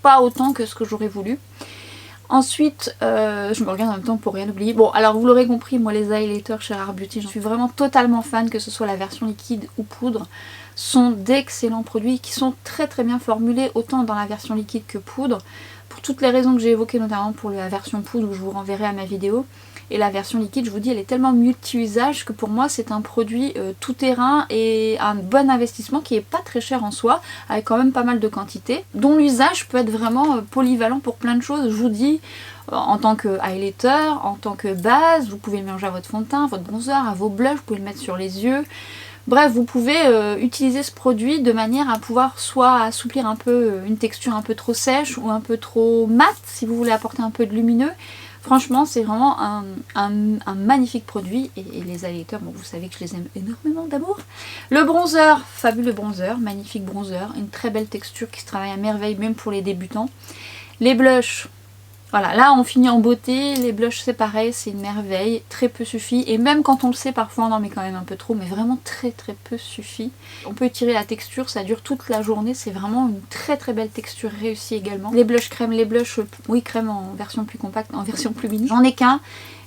pas autant que ce que j'aurais voulu. Ensuite, je me regarde en même temps pour rien oublier. Bon, alors vous l'aurez compris, moi les highlighters chez Rare Beauty, j'en suis vraiment totalement fan, que ce soit la version liquide ou poudre. Sont d'excellents produits qui sont très très bien formulés, autant dans la version liquide que poudre. Pour toutes les raisons que j'ai évoquées, notamment pour la version poudre où je vous renverrai à ma vidéo. Et la version liquide, je vous dis, elle est tellement multi-usage que pour moi c'est un produit tout terrain et un bon investissement qui est pas très cher en soi, avec quand même pas mal de quantité, dont l'usage peut être vraiment polyvalent pour plein de choses. Je vous dis, en tant que highlighter, en tant que base, vous pouvez le mélanger à votre fond de teint, à votre bronzer, à vos blushs, vous pouvez le mettre sur les yeux. Bref, vous pouvez utiliser ce produit de manière à pouvoir soit assouplir un peu une texture un peu trop sèche ou un peu trop mate si vous voulez apporter un peu de lumineux. Franchement, c'est vraiment un magnifique produit, et les highlighters, bon, vous savez que je les aime énormément d'amour. Le bronzer, fabuleux bronzer, magnifique bronzer, une très belle texture qui se travaille à merveille même pour les débutants. Les blushs, voilà, là on finit en beauté, les blushs c'est pareil, c'est une merveille, très peu suffit, et même quand on le sait parfois on en met quand même un peu trop, mais vraiment très très peu suffit. On peut étirer la texture, ça dure toute la journée, c'est vraiment une très très belle texture réussie également. Les blushs crème, oui crème en version plus compacte, en version plus mini, j'en ai qu'un.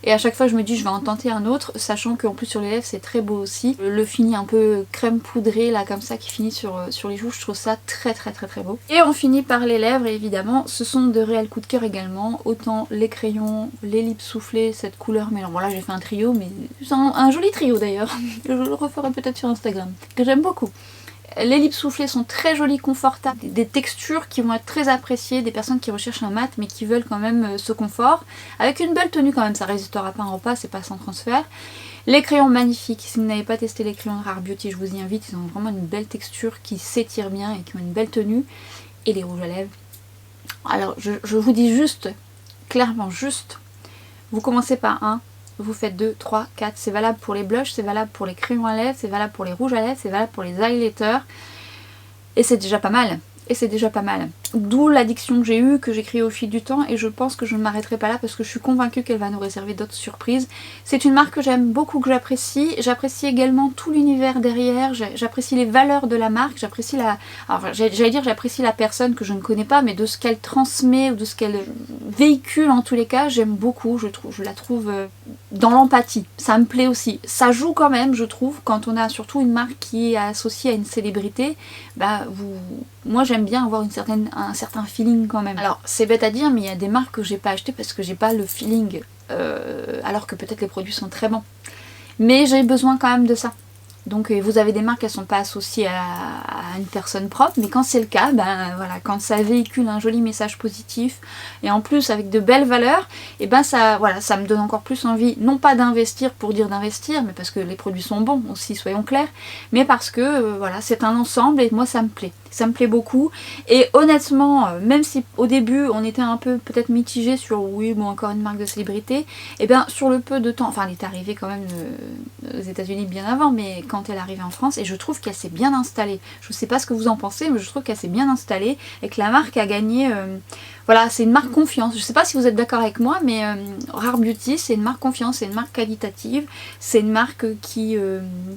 Et à chaque fois je me dis je vais en tenter un autre, sachant qu'en plus sur les lèvres c'est très beau aussi. Le fini un peu crème poudrée là comme ça qui finit sur les joues, je trouve ça très très très très beau. Et on finit par les lèvres, et évidemment ce sont de réels coups de cœur également. Autant les crayons, les lips soufflés, cette couleur mélange. Bon là j'ai fait un trio, mais c'est un joli trio d'ailleurs, que je le referai peut-être sur Instagram, que j'aime beaucoup. Les lips soufflés sont très jolis, confortables, des textures qui vont être très appréciées des personnes qui recherchent un mat mais qui veulent quand même ce confort. Avec une belle tenue quand même, ça résistera pas à un repas, c'est pas sans transfert. Les crayons magnifiques, si vous n'avez pas testé les crayons Rare Beauty, je vous y invite, ils ont vraiment une belle texture qui s'étire bien et qui ont une belle tenue. Et les rouges à lèvres. Alors je vous dis juste, clairement juste, vous commencez par 1, vous faites 2, 3, 4, c'est valable pour les blushs, c'est valable pour les crayons à lèvres, c'est valable pour les rouges à lèvres, c'est valable pour les highlighters. Et c'est déjà pas mal. Et c'est déjà pas mal. D'où l'addiction que j'ai eue, que j'ai créée au fil du temps, et je pense que je ne m'arrêterai pas là parce que je suis convaincue qu'elle va nous réserver d'autres surprises. C'est une marque que j'aime beaucoup, que j'apprécie. J'apprécie également tout l'univers derrière, j'apprécie les valeurs de la marque, j'apprécie la... Alors j'allais dire j'apprécie la personne que je ne connais pas, mais de ce qu'elle transmet ou de ce qu'elle véhicule en tous les cas, j'aime beaucoup, je la trouve dans l'empathie. Ça me plaît aussi. Ça joue quand même, je trouve, quand on a surtout une marque qui est associée à une célébrité, bah moi j'aime bien avoir un certain feeling quand même. Alors c'est bête à dire mais il y a des marques que j'ai pas achetées parce que j'ai pas le feeling alors que peut-être les produits sont très bons. Mais j'ai besoin quand même de ça. Donc vous avez des marques qui ne sont pas associées à une personne propre, mais quand c'est le cas, ben voilà, quand ça véhicule un joli message positif et en plus avec de belles valeurs, et ben ça, voilà, ça me donne encore plus envie, non pas d'investir pour dire d'investir, mais parce que les produits sont bons aussi, soyons clairs, mais parce que voilà, c'est un ensemble et moi ça me plaît. Ça me plaît beaucoup et honnêtement, même si au début on était un peu peut-être mitigé sur oui bon encore une marque de célébrité, et bien sur le peu de temps, enfin elle est arrivée quand même aux États-Unis bien avant, mais quand elle est arrivée en France, et je trouve qu'elle s'est bien installée. Je sais pas ce que vous en pensez, mais je trouve qu'elle s'est bien installée et que la marque a gagné. Voilà, c'est une marque confiance. Je sais pas si vous êtes d'accord avec moi, mais Rare Beauty c'est une marque confiance, c'est une marque qualitative, c'est une marque qui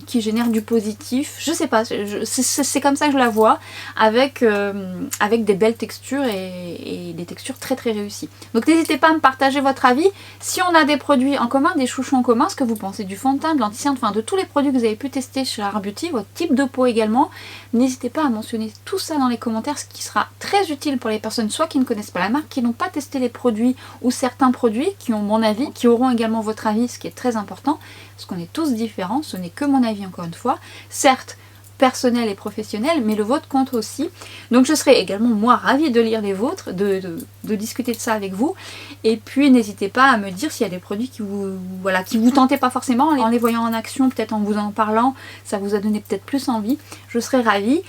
génère du positif. Je sais pas, c'est comme ça que je la vois. Avec des belles textures et des textures très très réussies. Donc n'hésitez pas à me partager votre avis. Si on a des produits en commun, des chouchous en commun, ce que vous pensez du fond de teint, de l'anti-cerne, enfin de tous les produits que vous avez pu tester chez Rare Beauty, votre type de peau également, n'hésitez pas à mentionner tout ça dans les commentaires, ce qui sera très utile pour les personnes soit qui ne connaissent pas la marque, qui n'ont pas testé les produits ou certains produits, qui ont mon avis, qui auront également votre avis, ce qui est très important, parce qu'on est tous différents, ce n'est que mon avis encore une fois. Certes, personnel et professionnel, mais le vôtre compte aussi. Donc je serai également moi ravie de lire les vôtres, de discuter de ça avec vous. Et puis n'hésitez pas à me dire s'il y a des produits qui vous tentaient pas forcément, en les voyant en action, peut-être en vous en parlant, ça vous a donné peut-être plus envie. Je serai ravie.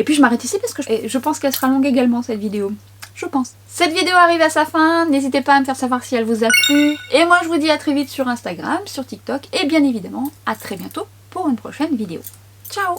Et puis je m'arrête ici parce que je pense qu'elle sera longue également cette vidéo. Je pense. Cette vidéo arrive à sa fin, n'hésitez pas à me faire savoir si elle vous a plu. Et moi je vous dis à très vite sur Instagram, sur TikTok et bien évidemment à très bientôt pour une prochaine vidéo. Ciao!